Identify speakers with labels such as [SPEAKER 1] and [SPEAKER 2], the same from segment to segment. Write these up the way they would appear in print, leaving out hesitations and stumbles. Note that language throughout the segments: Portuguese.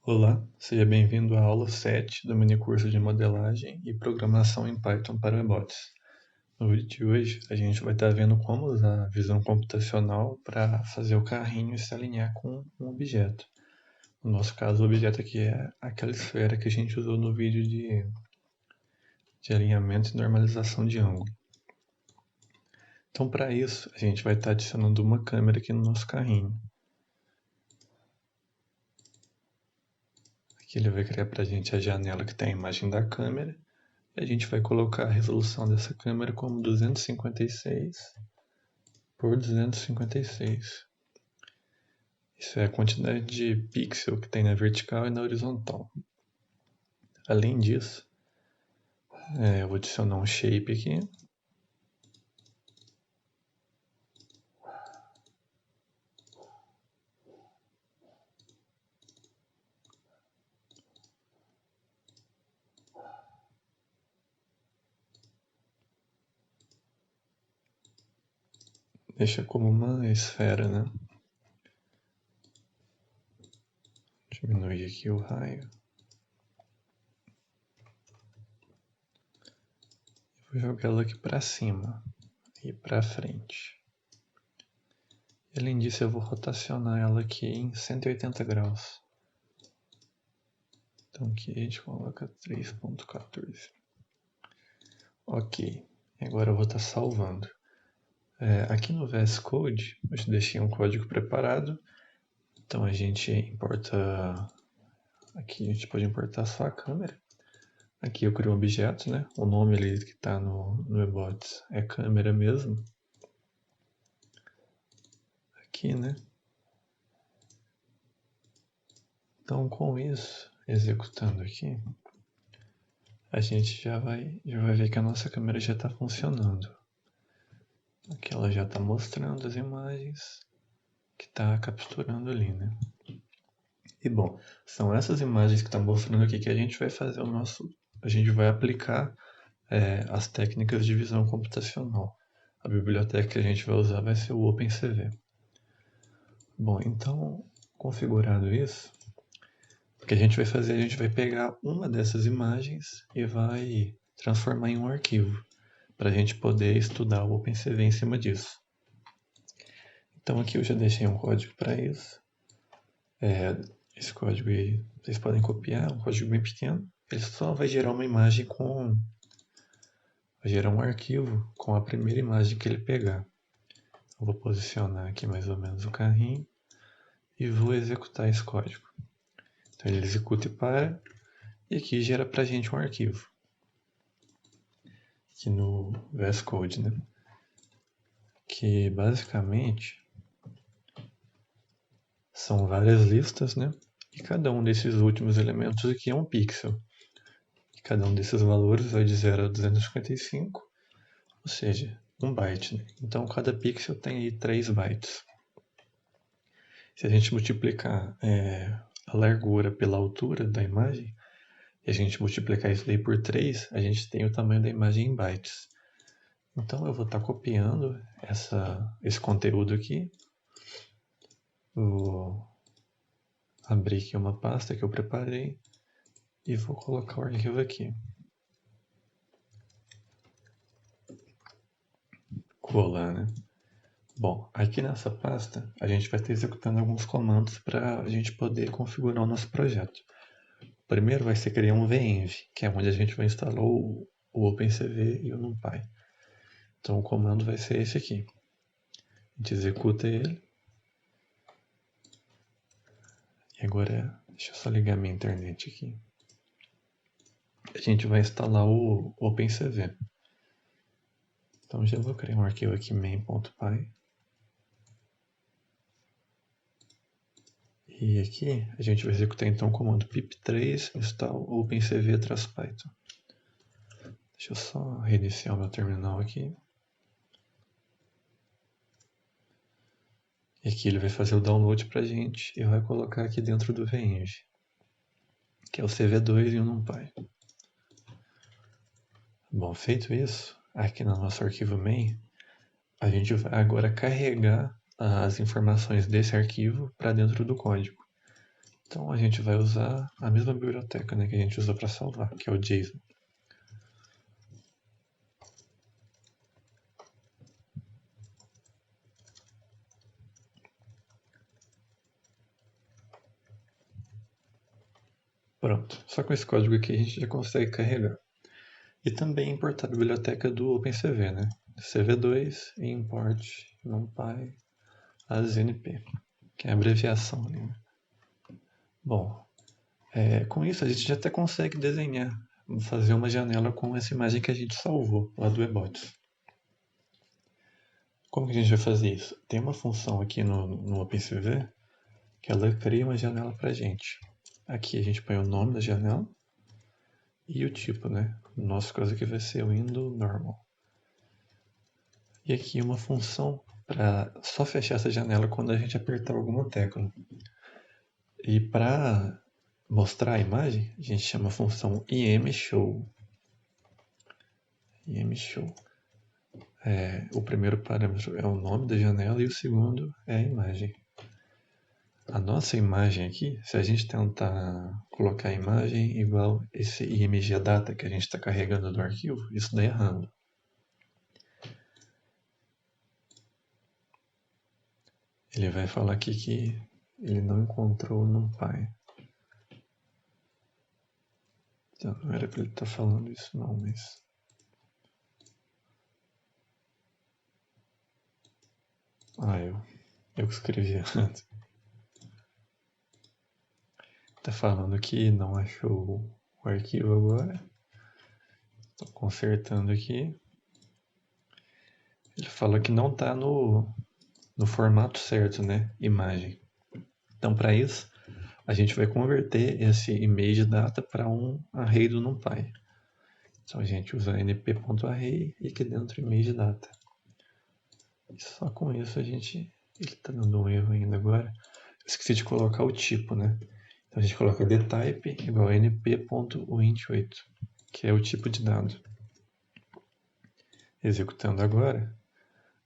[SPEAKER 1] Olá, seja bem-vindo à aula 7 do minicurso de modelagem e programação em Python para webbots. No vídeo de hoje, a gente vai estar vendo como usar a visão computacional para fazer o carrinho se alinhar com um objeto. No nosso caso, o objeto aqui é aquela esfera que a gente usou no vídeo de alinhamento e normalização de ângulo. Então, para isso, a gente vai estar adicionando uma câmera aqui no nosso carrinho. Aqui ele vai criar para a gente a janela que tem a imagem da câmera. A gente vai colocar a resolução dessa câmera como 256 por 256. Isso é a quantidade de pixel que tem na vertical e na horizontal. Além disso, eu vou adicionar um shape aqui. Deixa como uma esfera, né? Diminui aqui o raio. Vou jogar ela aqui para cima e para frente. E, além disso, eu vou rotacionar ela aqui em 180 graus. Então aqui a gente coloca 3.14. Ok, agora eu vou estar salvando. Aqui no VS Code, eu te deixei um código preparado. Então a gente importa. Aqui a gente pode importar só a câmera. Aqui eu crio um objeto, né? O nome ali que está no webbots é câmera mesmo. Aqui, né? Então com isso, executando aqui, a gente já vai ver que a nossa câmera já está funcionando. Aqui ela já está mostrando as imagens que está capturando ali, né? E bom, são essas imagens que está mostrando aqui que a gente vai fazer a gente vai aplicar as técnicas de visão computacional. A biblioteca que a gente vai usar vai ser o OpenCV. Bom, então, configurado isso, o que a gente vai fazer, a gente vai pegar uma dessas imagens e vai transformar em um arquivo, para a gente poder estudar o OpenCV em cima disso. Então aqui eu já deixei um código para isso. Esse código aí, vocês podem copiar, um código bem pequeno. Ele só vai gerar uma imagem vai gerar um arquivo com a primeira imagem que ele pegar. Eu vou posicionar aqui mais ou menos o carrinho e vou executar esse código. Então ele executa e para, e aqui gera pra gente um arquivo. Aqui no VS Code, né? Que basicamente são várias listas, né? E cada um desses últimos elementos aqui é um pixel. E cada um desses valores vai de 0 a 255, ou seja, 1 byte, né? Então cada pixel tem aí 3 bytes. Se a gente multiplicar a largura pela altura da imagem, e a gente multiplicar isso daí por 3, a gente tem o tamanho da imagem em bytes. Então eu vou estar copiando esse conteúdo aqui. Vou abrir aqui uma pasta que eu preparei e vou colocar o arquivo aqui. Colar, né? Bom, aqui nessa pasta a gente vai estar executando alguns comandos para a gente poder configurar o nosso projeto. O primeiro vai ser criar um venv, que é onde a gente vai instalar o OpenCV e o NumPy. Então o comando vai ser esse aqui. A gente executa ele. E agora, deixa eu só ligar minha internet aqui. A gente vai instalar o OpenCV. Então já vou criar um arquivo aqui main.py. E aqui a gente vai executar então o comando pip3 install opencv-python. Deixa eu só reiniciar o meu terminal aqui. E aqui ele vai fazer o download pra gente e vai colocar aqui dentro do venv, que é o CV2 e o NumPy. Bom, feito isso, aqui no nosso arquivo main, a gente vai agora carregar as informações desse arquivo para dentro do código. Então a gente vai usar a mesma biblioteca, né, que a gente usou para salvar, que é o JSON. Pronto, só com esse código aqui a gente já consegue carregar. E também importar a biblioteca do OpenCV, né? CV2 e import numpy asnp, que é a abreviação ali, né? Bom, com isso a gente já até consegue desenhar, fazer uma janela com essa imagem que a gente salvou lá do eBots. Como que a gente vai fazer isso? Tem uma função aqui no OpenCV que ela cria uma janela para a gente. Aqui a gente põe o nome da janela e o tipo, né? No nosso caso aqui vai ser o window normal. E aqui uma função para só fechar essa janela quando a gente apertar alguma tecla. E para mostrar a imagem, a gente chama a função imShow. imShow. O primeiro parâmetro é o nome da janela e o segundo é a imagem. A nossa imagem aqui, se a gente tentar colocar a imagem igual esse imgdata que a gente está carregando do arquivo, isso dá errado. Ele vai falar aqui que ele não encontrou o NumPy. Então, não era para ele estar falando isso não, mas... eu que escrevi errado. Tá falando que não achou o arquivo agora. Estou consertando aqui. Ele fala que não está no formato certo, né? Imagem. Então, para isso, a gente vai converter esse imgdata para um array do NumPy. Então, a gente usa np.array e aqui dentro imgdata. E só com isso a gente... Ele está dando um erro ainda agora. Esqueci de colocar o tipo, né? Então a gente coloca dtype igual a np.int8, que é o tipo de dado. Executando agora,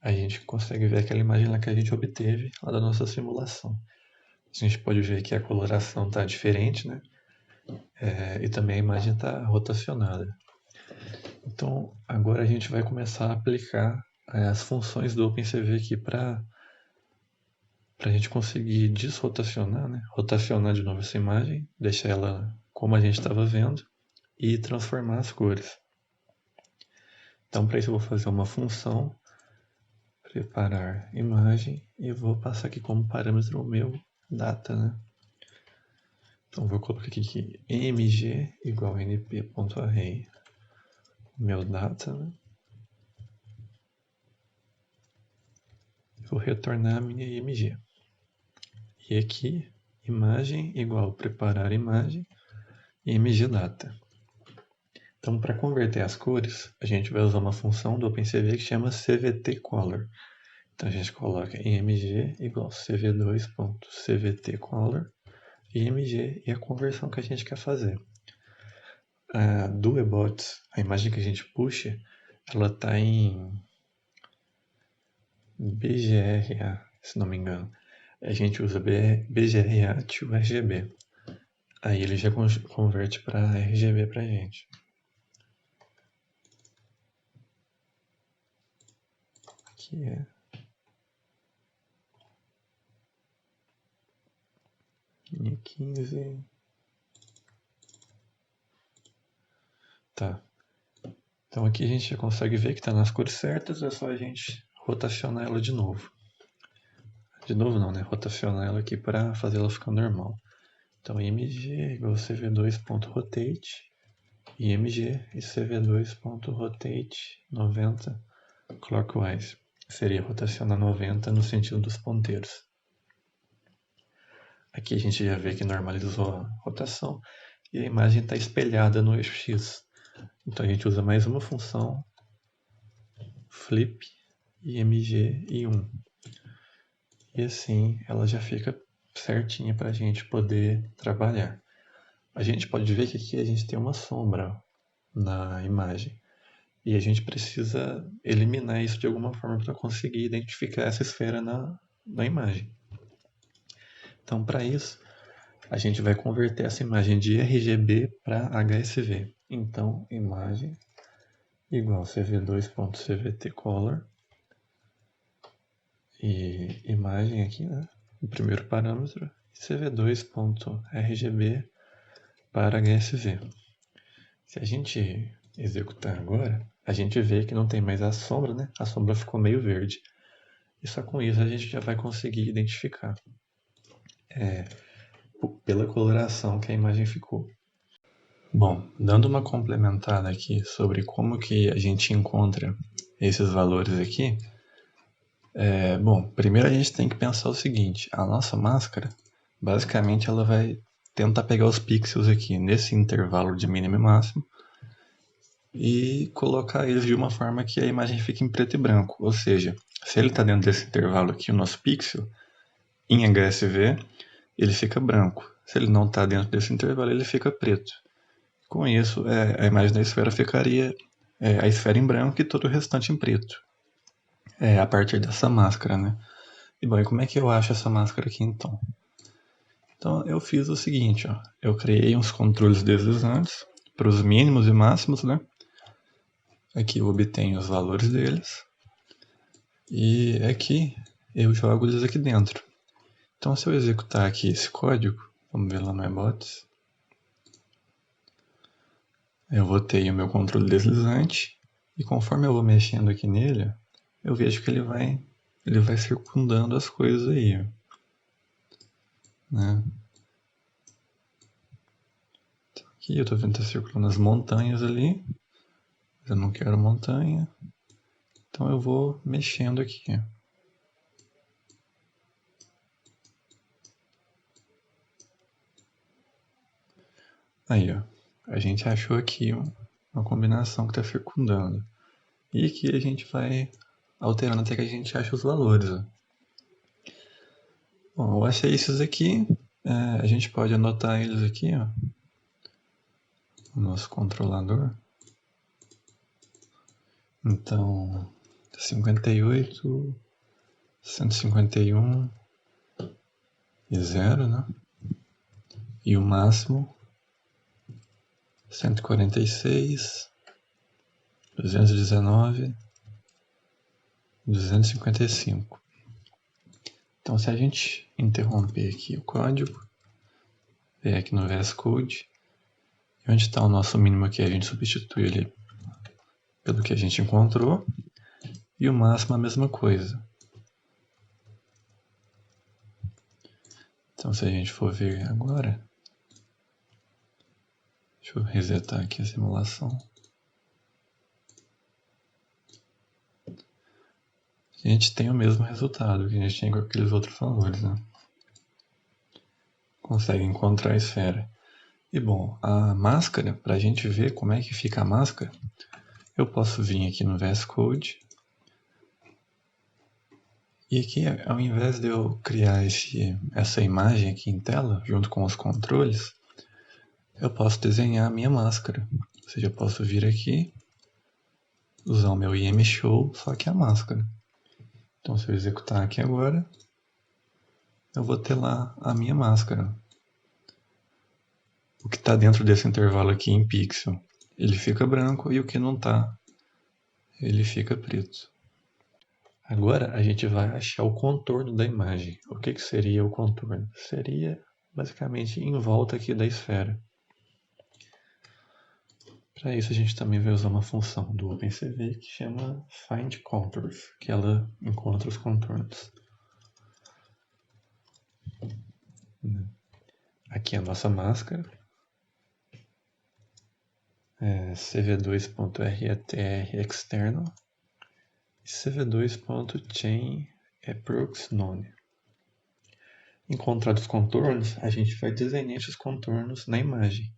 [SPEAKER 1] a gente consegue ver aquela imagem lá que a gente obteve lá da nossa simulação. A gente pode ver que a coloração está diferente, né? E também a imagem está rotacionada. Então agora a gente vai começar a aplicar as funções do OpenCV aqui para a gente conseguir desrotacionar, né? Rotacionar de novo essa imagem, deixar ela como a gente estava vendo e transformar as cores. Então, para isso eu vou fazer uma função, preparar imagem, e vou passar aqui como parâmetro o meu data, né? Então, vou colocar aqui que mg igual a np.array, meu data, né? Vou retornar a minha img. E aqui, imagem igual preparar imagem, mgdata. Então, para converter as cores, a gente vai usar uma função do OpenCV que chama cvtcolor. Então, a gente coloca img igual cv2.cvtcolor, img e a conversão que a gente quer fazer. Do eBots, a imagem que a gente puxa, ela está em BGRA, se não me engano. A gente usa BGRA to RGB. Aí ele já converte para RGB para a gente. Aqui é linha 15. Tá. Então aqui a gente já consegue ver que está nas cores certas, é só a gente rotacionar ela de novo. De novo não, né? Rotacionar ela aqui para fazer ela ficar normal. Então img igual cv2.rotate, img e cv2.rotate 90 clockwise. Seria rotacionar 90 no sentido dos ponteiros. Aqui a gente já vê que normalizou a rotação e a imagem está espelhada no eixo X. Então a gente usa mais uma função, flip img e 1. E assim ela já fica certinha para a gente poder trabalhar. A gente pode ver que aqui a gente tem uma sombra na imagem. E a gente precisa eliminar isso de alguma forma para conseguir identificar essa esfera na imagem. Então, para isso, a gente vai converter essa imagem de RGB para HSV. Então, imagem igual cv2.cvtcolor e imagem aqui, né? O primeiro parâmetro, cv2.rgb para HSV. Se a gente executar agora, a gente vê que não tem mais a sombra, né? A sombra ficou meio verde. E só com isso a gente já vai conseguir identificar pela coloração que a imagem ficou. Bom, dando uma complementada aqui sobre como que a gente encontra esses valores aqui, bom, primeiro a gente tem que pensar o seguinte, a nossa máscara, basicamente ela vai tentar pegar os pixels aqui nesse intervalo de mínimo e máximo e colocar eles de uma forma que a imagem fique em preto e branco, ou seja, se ele está dentro desse intervalo aqui, o nosso pixel, em HSV, ele fica branco. Se ele não está dentro desse intervalo, ele fica preto. Com isso, a imagem da esfera ficaria a esfera em branco e todo o restante em preto. A partir dessa máscara, né? E bom, e como é que eu acho essa máscara aqui então? Então eu fiz o seguinte, ó. Eu criei uns controles deslizantes para os mínimos e máximos, né? Aqui eu obtenho os valores deles. E aqui eu jogo eles aqui dentro. Então se eu executar aqui esse código, vamos ver lá no ebots, eu vou ter o meu controle deslizante e conforme eu vou mexendo aqui nele, eu vejo que ele vai circundando as coisas aí, né? Então, aqui eu tô vendo que tá circulando as montanhas ali, mas eu não quero montanha, então eu vou mexendo aqui. Aí, ó, a gente achou aqui uma combinação que está circundando. E aqui a gente vai alterando até que a gente acha os valores. Ó. Bom, eu achei esses aqui. A gente pode anotar eles aqui, ó, no nosso controlador. Então, 58, 151 e 0, né? E o máximo 146, 219, 255. Então, se a gente interromper aqui o código, ver aqui no VS Code, e onde está o nosso mínimo aqui, a gente substitui ele pelo que a gente encontrou, e o máximo a mesma coisa. Então, se a gente for ver agora, deixa eu resetar aqui a simulação. A gente tem o mesmo resultado que a gente tinha com aqueles outros valores, né? Consegue encontrar a esfera. E bom, a máscara, para a gente ver como é que fica a máscara, eu posso vir aqui no VS Code. E aqui, ao invés de eu criar essa imagem aqui em tela, junto com os controles, eu posso desenhar a minha máscara. Ou seja, eu posso vir aqui, usar o meu IMShow, só que a máscara. Então, se eu executar aqui agora, eu vou ter lá a minha máscara. O que está dentro desse intervalo aqui em pixel, ele fica branco e o que não está, ele fica preto. Agora a gente vai achar o contorno da imagem. O que seria o contorno? Seria basicamente em volta aqui da esfera. Para isso a gente também vai usar uma função do OpenCV que chama findContours, que ela encontra os contornos. Aqui é a nossa máscara. cv2.retr external e cv2.chain_proxnone. Encontrados os contornos, a gente vai desenhar esses contornos na imagem.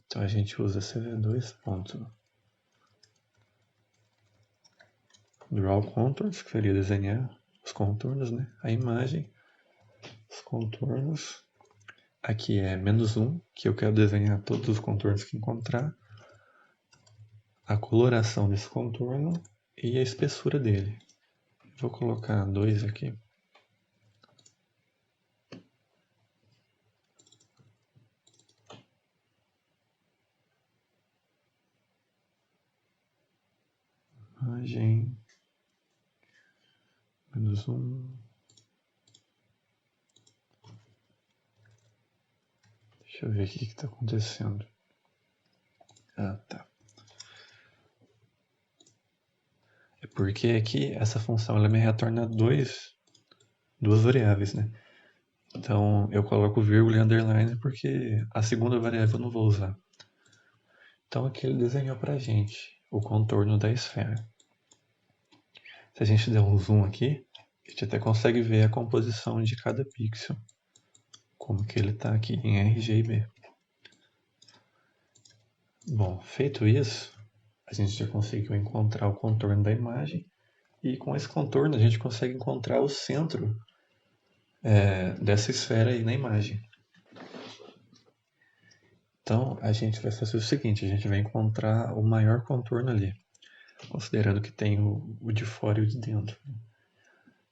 [SPEAKER 1] Então a gente usa cv2.drawContours, que seria desenhar os contornos, né? A imagem, os contornos. Aqui é -1, que eu quero desenhar todos os contornos que encontrar. A coloração desse contorno e a espessura dele. Vou colocar 2 aqui. imagem -1. Deixa eu ver o que está acontecendo. Ah, tá. É porque aqui essa função ela me retorna duas variáveis, né? Então eu coloco vírgula e underline porque a segunda variável eu não vou usar. Então aqui ele desenhou pra gente o contorno da esfera. Se a gente der um zoom aqui, a gente até consegue ver a composição de cada pixel, como que ele está aqui em RGB. Bom, feito isso, a gente já conseguiu encontrar o contorno da imagem e com esse contorno a gente consegue encontrar o centro dessa esfera aí na imagem. Então a gente vai fazer o seguinte, a gente vai encontrar o maior contorno ali, considerando que tem o de fora e o de dentro.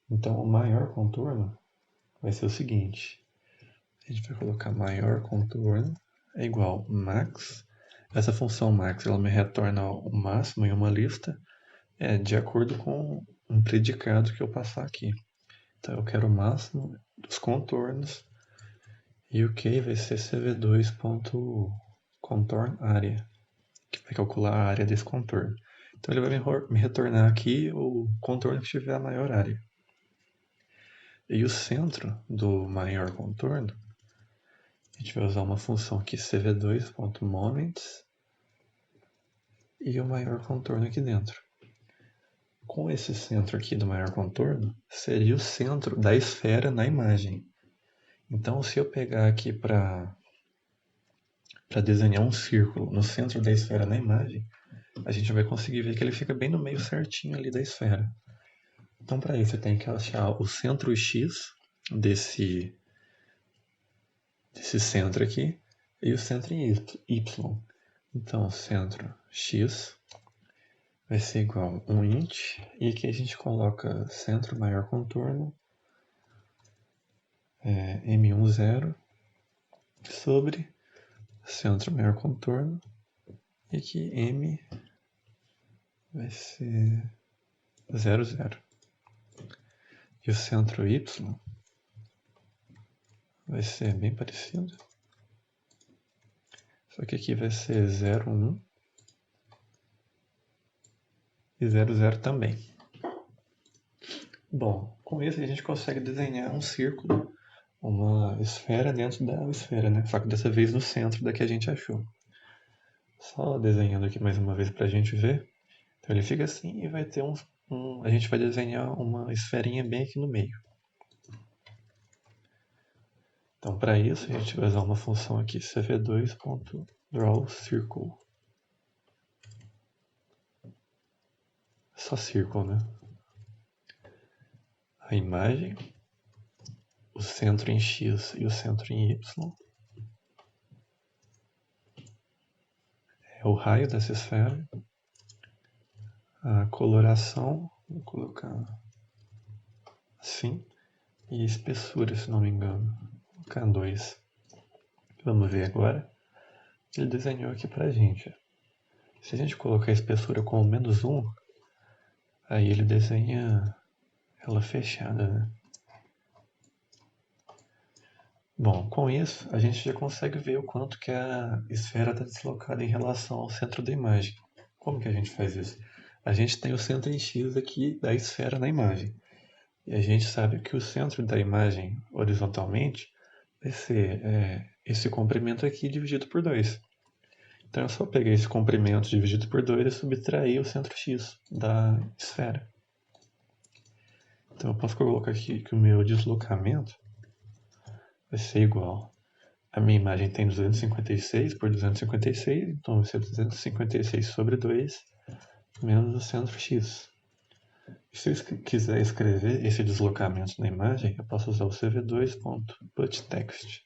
[SPEAKER 1] Então o maior contorno vai ser o seguinte, a gente vai colocar maior contorno é igual max. Essa função max ela me retorna o máximo em uma lista de acordo com um predicado que eu passar aqui. Então eu quero o máximo dos contornos e o que vai ser cv2.contornArea, que vai calcular a área desse contorno. Então ele vai me retornar aqui o contorno que tiver a maior área. E o centro do maior contorno, a gente vai usar uma função aqui cv2.moments e o maior contorno aqui dentro. Com esse centro aqui do maior contorno, seria o centro da esfera na imagem. Então, se eu pegar aqui para desenhar um círculo no centro da esfera na imagem, a gente vai conseguir ver que ele fica bem no meio certinho ali da esfera. Então, para isso, eu tenho que achar o centro X desse centro aqui e o centro em Y. Então, o centro X vai ser igual a um int, e aqui a gente coloca centro maior contorno M10 sobre centro maior contorno, e aqui M vai ser 00. E o centro Y vai ser bem parecido, só que aqui vai ser 01 e 00 também. Bom, com isso a gente consegue desenhar um círculo, uma esfera dentro da esfera, né? Só que dessa vez no centro da que a gente achou. Só desenhando aqui mais uma vez para a gente ver. Então ele fica assim e vai ter a gente vai desenhar uma esferinha bem aqui no meio. Então para isso a gente vai usar uma função aqui cv2.drawCircle. Só círculo, né? A imagem, o centro em X e o centro em Y. É o raio dessa esfera. A coloração, vou colocar assim. E espessura, se não me engano. Vou colocar 2. Vamos ver agora. Ele desenhou aqui pra gente. Se a gente colocar a espessura com -1, aí ele desenha ela fechada, né? Bom, com isso a gente já consegue ver o quanto que a esfera está deslocada em relação ao centro da imagem. Como que a gente faz isso? A gente tem o centro em X aqui da esfera na imagem. E a gente sabe que o centro da imagem horizontalmente vai ser esse comprimento aqui dividido por 2. Então eu só peguei esse comprimento dividido por 2 e subtrair o centro X da esfera. Então eu posso colocar aqui que o meu deslocamento vai ser igual. A minha imagem tem 256 por 256, então vai ser 256 sobre 2 menos o centro X. E se eu quiser escrever esse deslocamento na imagem, eu posso usar o cv2.putText.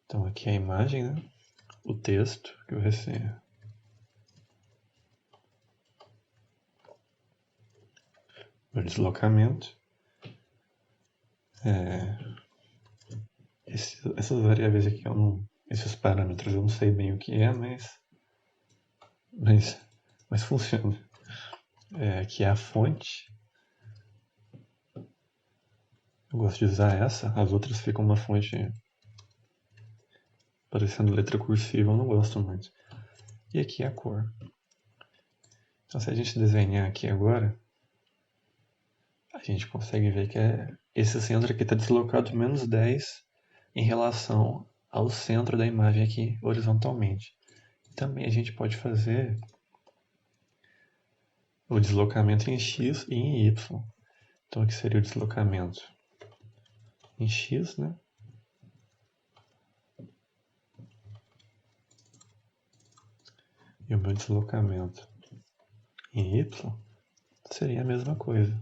[SPEAKER 1] Então aqui é a imagem, né? O texto que vai ser o deslocamento. Essas variáveis aqui, esses parâmetros eu não sei bem o que é, mas funciona. que é a fonte. Eu gosto de usar essa, as outras ficam uma fonte parecendo letra cursiva, eu não gosto muito. E aqui é a cor. Então se a gente desenhar aqui agora, a gente consegue ver que esse centro aqui está deslocado menos 10 em relação ao centro da imagem aqui horizontalmente. Também a gente pode fazer o deslocamento em X e em Y. Então aqui seria o deslocamento em X, né? E o meu deslocamento em Y seria a mesma coisa.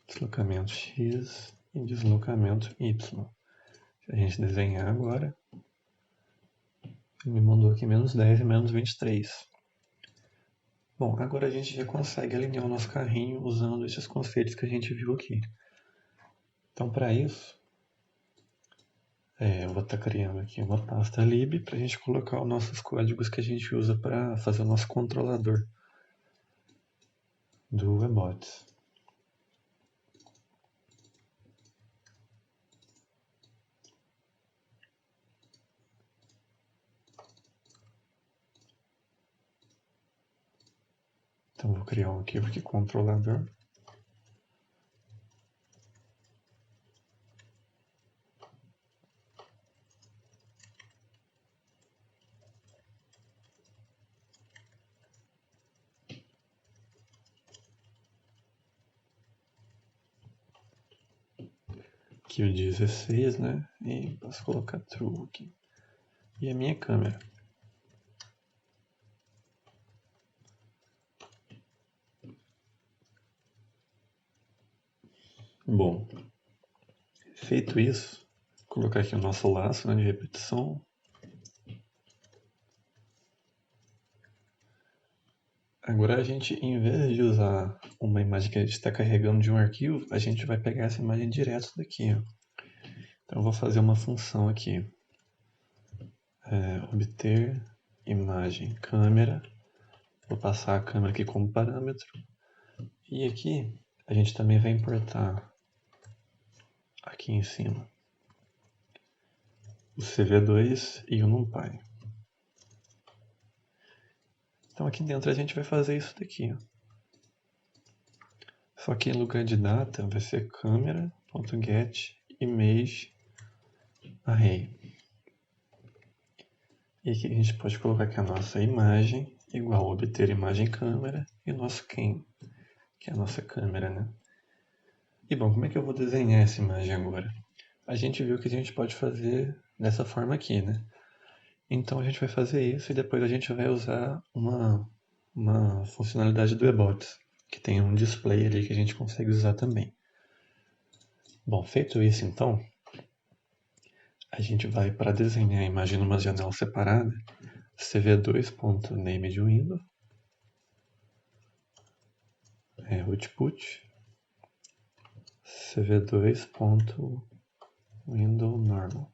[SPEAKER 1] Deslocamento X e deslocamento Y. Se a gente desenhar agora, ele me mandou aqui menos 10 e menos 23. Bom, agora a gente já consegue alinhar o nosso carrinho usando esses conceitos que a gente viu aqui. Então, para isso, eu vou estar criando aqui uma pasta lib para a gente colocar os nossos códigos que a gente usa para fazer o nosso controlador do Webots. Então, vou criar um arquivo aqui, controlador. Aqui o 16, né? E posso colocar true aqui. E a minha câmera. Bom, feito isso, vou colocar aqui o nosso laço, né, de repetição. Agora a gente, em vez de usar uma imagem que a gente está carregando de um arquivo, a gente vai pegar essa imagem direto daqui. Ó. Então eu vou fazer uma função aqui. Obter imagem câmera. Vou passar a câmera aqui como parâmetro. E aqui a gente também vai importar aqui em cima o CV2 e o NumPy. Então aqui dentro a gente vai fazer isso daqui. Ó. Só que em lugar de data vai ser camera.getImageArray. E aqui a gente pode colocar que a nossa imagem igual a obter imagem câmera e o nosso cam, que é a nossa câmera, né? E bom, como é que eu vou desenhar essa imagem agora? A gente viu que a gente pode fazer dessa forma aqui, né? Então a gente vai fazer isso e depois a gente vai usar uma funcionalidade do Webots, que tem um display ali que a gente consegue usar também. Bom, feito isso então, a gente vai para desenhar a imagem numa janela separada, cv2.name de window, output, cv2.windowNormal.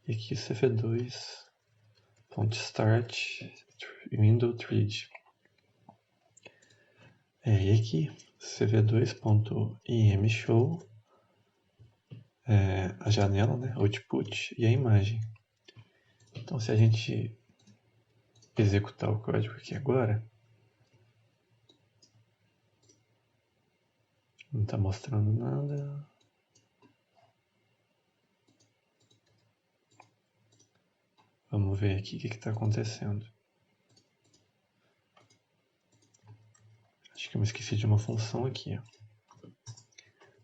[SPEAKER 1] E aqui cv2.start windowThread. E aqui cv2.imshow, a janela, né, output e a imagem. Então se a gente executar o código aqui agora, não está mostrando nada. Vamos ver aqui o que está acontecendo. Acho que eu me esqueci de uma função aqui. Ó.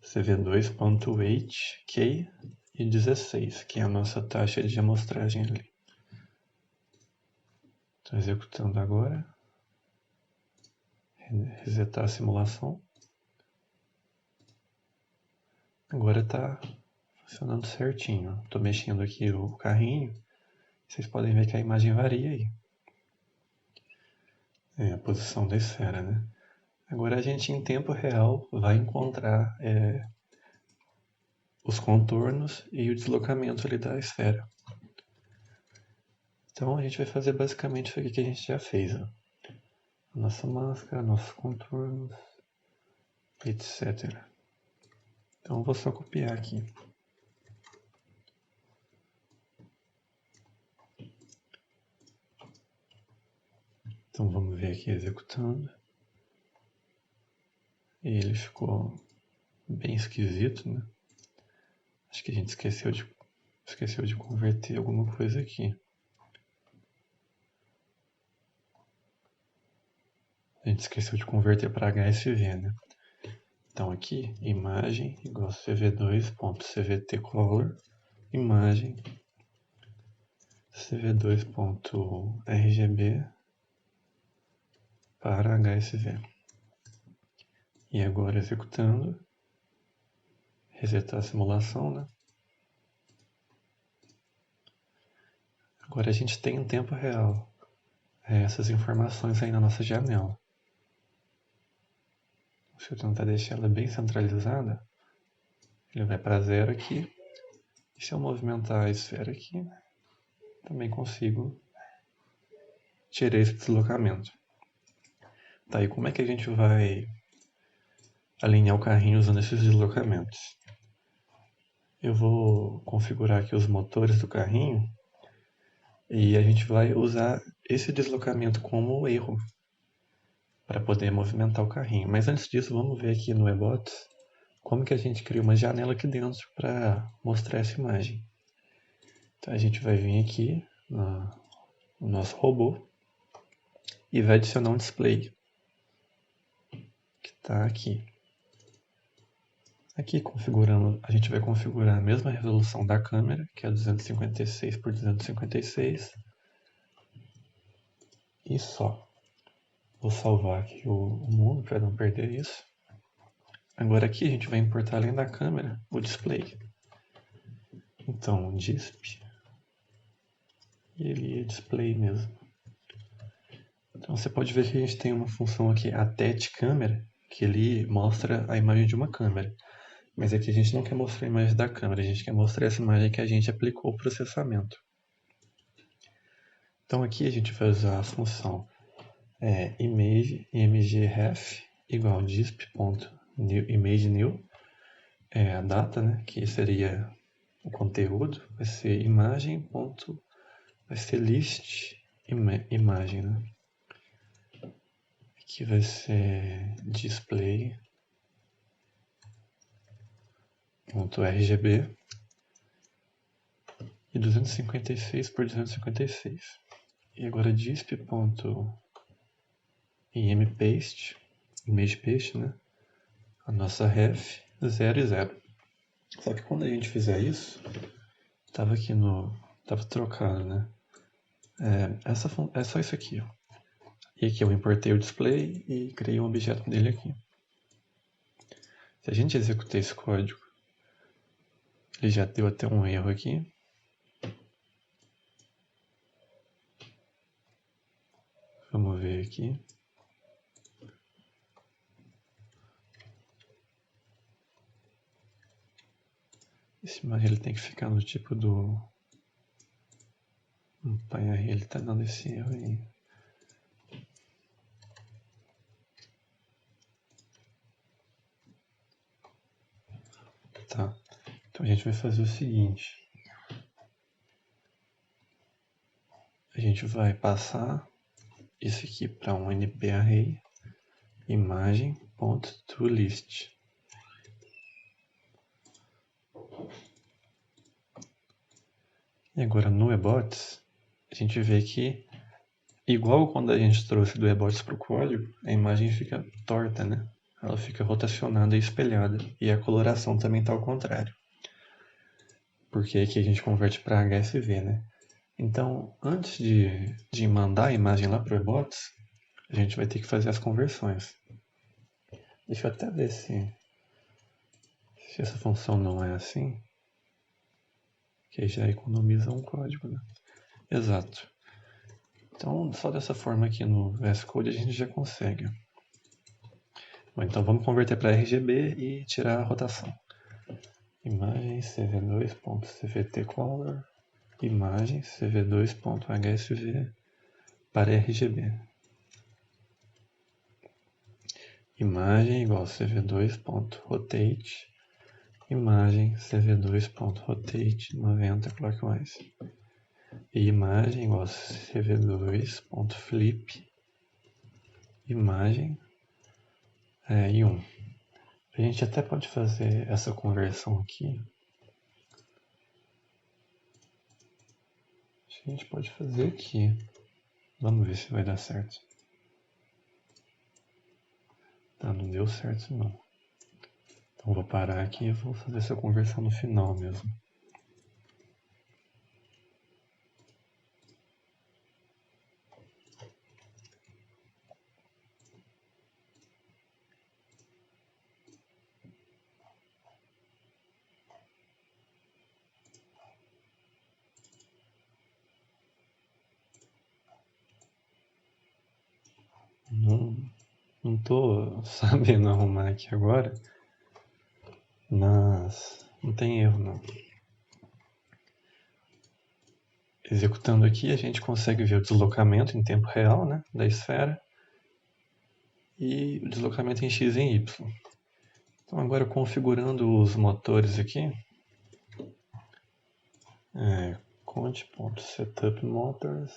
[SPEAKER 1] cv2.weight e 16, que é a nossa taxa de amostragem ali. Estou executando agora. Resetar a simulação. Agora está funcionando certinho. Estou mexendo aqui o carrinho. Vocês podem ver que a imagem varia aí. A posição da esfera, né? Agora a gente em tempo real vai encontrar os contornos e o deslocamento ali da esfera. Então a gente vai fazer basicamente isso aqui que a gente já fez. Ó. Nossa máscara, nossos contornos, etc. Então eu vou só copiar aqui. Então vamos ver aqui executando. E ele ficou bem esquisito, né? Acho que a gente esqueceu de converter alguma coisa aqui. A gente esqueceu de converter para HSV, né? Então aqui, imagem igual cv2.cvtcolor, imagem cv2.rgb para HSV. E agora executando, resetar a simulação, né? Agora a gente tem em tempo real essas informações aí na nossa janela. Se eu tentar deixar ela bem centralizada, ele vai para 0 aqui. E se eu movimentar a esfera aqui, também consigo tirar esse deslocamento. Tá, e como é que a gente vai alinhar o carrinho usando esses deslocamentos? Eu vou configurar aqui os motores do carrinho e a gente vai usar esse deslocamento como erro para poder movimentar o carrinho. Mas antes disso, vamos ver aqui no eBots como que a gente cria uma janela aqui dentro para mostrar essa imagem. Então a gente vai vir aqui no nosso robô e vai adicionar um display que está aqui. Aqui configurando, a gente vai configurar a mesma resolução da câmera, que é 256 por 256. E só. Vou salvar aqui o mundo para não perder isso. Agora aqui a gente vai importar além da câmera o display. Então, disp. E ele é display mesmo. Então você pode ver que a gente tem uma função aqui, attach câmera, que ele mostra a imagem de uma câmera. Mas aqui a gente não quer mostrar a imagem da câmera, a gente quer mostrar essa imagem que a gente aplicou o processamento. Então aqui a gente vai usar a função image imgref igual disp.imageNew, a data, né, que seria o conteúdo, vai ser imagem. Vai ser list imagem, né? Aqui vai ser display.rgb e 256 por 256. E agora disp.impaste, image paste, né? A nossa ref 0 e 0. Só que quando a gente fizer isso, tava trocado, né? É só isso aqui, ó. E aqui eu importei o display e criei um objeto dele aqui. Se a gente executar esse código, ele já deu até um erro aqui. Vamos ver aqui. Esse mar ele tem que ficar no tipo do pai, ele tá dando esse erro aí. Tá. Então a gente vai fazer o seguinte. A gente vai passar isso aqui para um nparray imagem.toList. E agora no eBots, a gente vê que, igual quando a gente trouxe do eBots para o código, a imagem fica torta, né? Ela fica rotacionada e espelhada. E a coloração também está ao contrário. Porque aqui a gente converte para HSV, né? Então, antes de mandar a imagem lá para o eBots, a gente vai ter que fazer as conversões. Deixa eu até ver se essa função não é assim. Que aí já economiza um código, né? Exato. Então, só dessa forma aqui no VS Code a gente já consegue. Bom, então vamos converter para RGB e tirar a rotação. Imagem cv2.cvtcolor imagem cv2.hsv para RGB. Imagem igual cv2.rotate, imagem cv2.rotate 90 clockwise. E imagem igual cv2.flip, imagem e 1. A gente até pode fazer essa conversão aqui. A gente pode fazer aqui. Vamos ver se vai dar certo. Tá, não deu certo não. Então vou parar aqui e vou fazer essa conversão no final mesmo. Não tô sabendo arrumar aqui agora, mas não tem erro não. Executando aqui a gente consegue ver o deslocamento em tempo real, né, da esfera e o deslocamento em x e em y. Então agora configurando os motores aqui, const.setupMotors.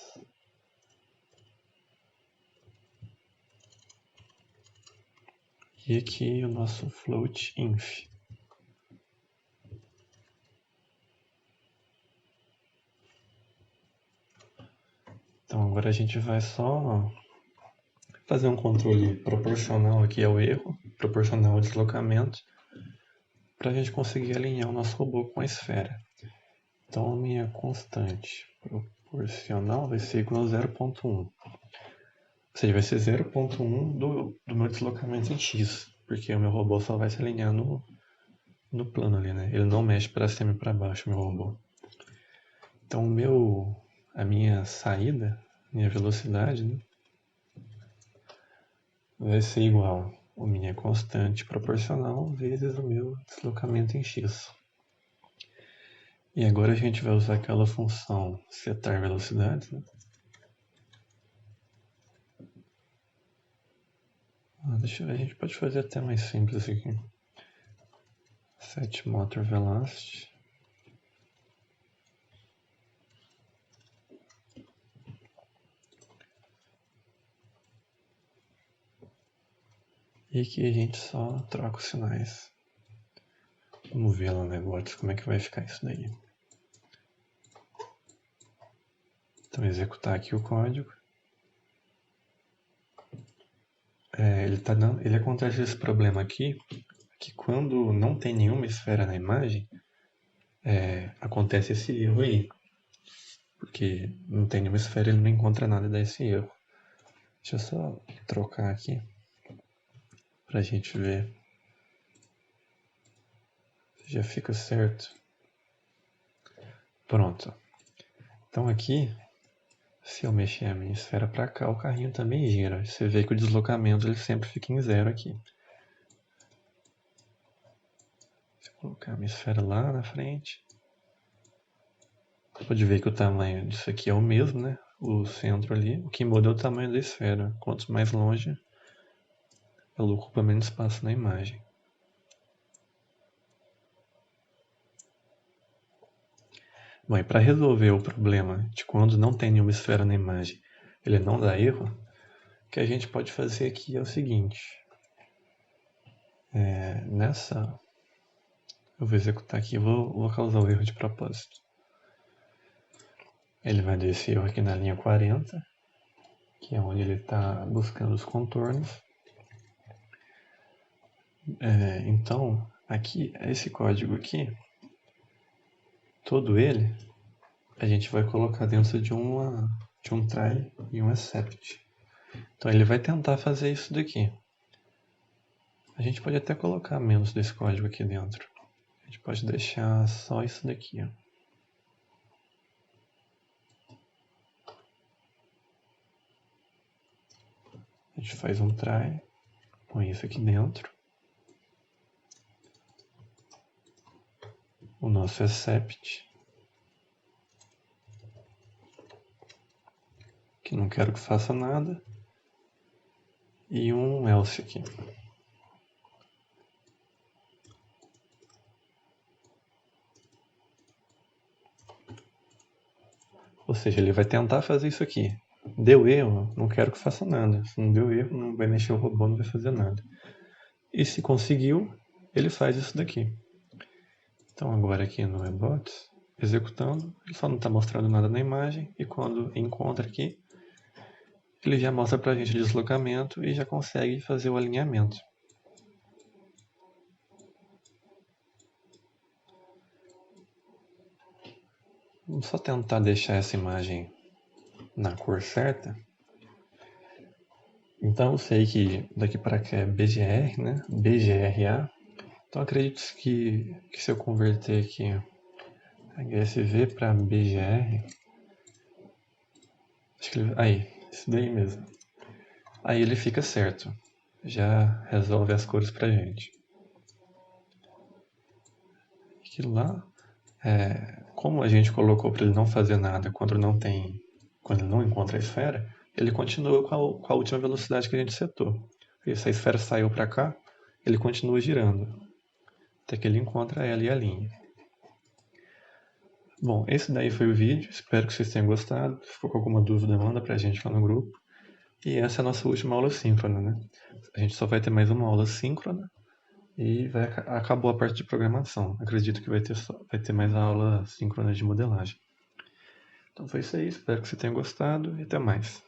[SPEAKER 1] E aqui o nosso float inf. Então agora a gente vai só fazer um controle proporcional aqui ao erro, proporcional ao deslocamento, para a gente conseguir alinhar o nosso robô com a esfera. Então a minha constante proporcional vai ser igual a 0.1. Ou seja, vai ser 0.1 do meu deslocamento em x, porque o meu robô só vai se alinhar no plano ali, né? Ele não mexe para cima e para baixo, o meu robô. Então a minha saída, minha velocidade, né, vai ser igual a minha constante proporcional vezes o meu deslocamento em x. E agora a gente vai usar aquela função setar velocidade, né? Deixa eu ver, a gente pode fazer até mais simples aqui. Set motor velocity. E aqui a gente só troca os sinais. Vamos ver lá no negócio como é que vai ficar isso daí. Então executar aqui o código. Ele acontece esse problema aqui, que quando não tem nenhuma esfera na imagem, acontece esse erro aí. Porque não tem nenhuma esfera, ele não encontra nada desse erro. Deixa eu só trocar aqui pra gente ver se já fica certo. Pronto. Então aqui, se eu mexer a minha esfera para cá, o carrinho também gira. Você vê que o deslocamento ele sempre fica em 0 aqui. Se eu colocar a minha esfera lá na frente, pode ver que o tamanho disso aqui é o mesmo, né? O centro ali. O que muda é o tamanho da esfera. Quanto mais longe, ela ocupa menos espaço na imagem. Bom, e para resolver o problema de quando não tem nenhuma esfera na imagem, ele não dá erro, o que a gente pode fazer aqui é o seguinte. Eu vou executar aqui, vou causar o erro de propósito. Ele vai dar esse erro aqui na linha 40, que é onde ele está buscando os contornos. Então, aqui, esse código aqui, todo ele, a gente vai colocar dentro de um try e um except. Então ele vai tentar fazer isso daqui. A gente pode até colocar menos desse código aqui dentro. A gente pode deixar só isso daqui, ó. A gente faz um try com isso aqui dentro. O nosso except. que não quero que faça nada, e um else aqui. Ou seja, ele vai tentar fazer isso aqui. Deu erro, não quero que faça nada. Se não deu erro, não vai mexer o robô, não vai fazer nada. E se conseguiu, ele faz isso daqui. Então agora aqui no Webbots, executando, ele só não está mostrando nada na imagem, e quando encontra aqui, ele já mostra para a gente o deslocamento e já consegue fazer o alinhamento. Vamos só tentar deixar essa imagem na cor certa. Então eu sei que daqui para cá é BGR, né? BGRA. Então acredito que se eu converter aqui HSV para BGR, acho que aí, isso daí mesmo. Aí ele fica certo. Já resolve as cores pra gente. Aquilo lá, como a gente colocou para ele não fazer nada quando ele não encontra a esfera, ele continua com a última velocidade que a gente setou. E se a esfera saiu para cá, ele continua girando, até que ele encontra ela e a linha. Bom, esse daí foi o vídeo, espero que vocês tenham gostado. Se ficou com alguma dúvida, manda pra gente lá no grupo. E essa é a nossa última aula síncrona, né? A gente só vai ter mais uma aula síncrona e acabou a parte de programação. Acredito que vai ter mais aula síncrona de modelagem. Então foi isso aí, espero que você tenha gostado e até mais.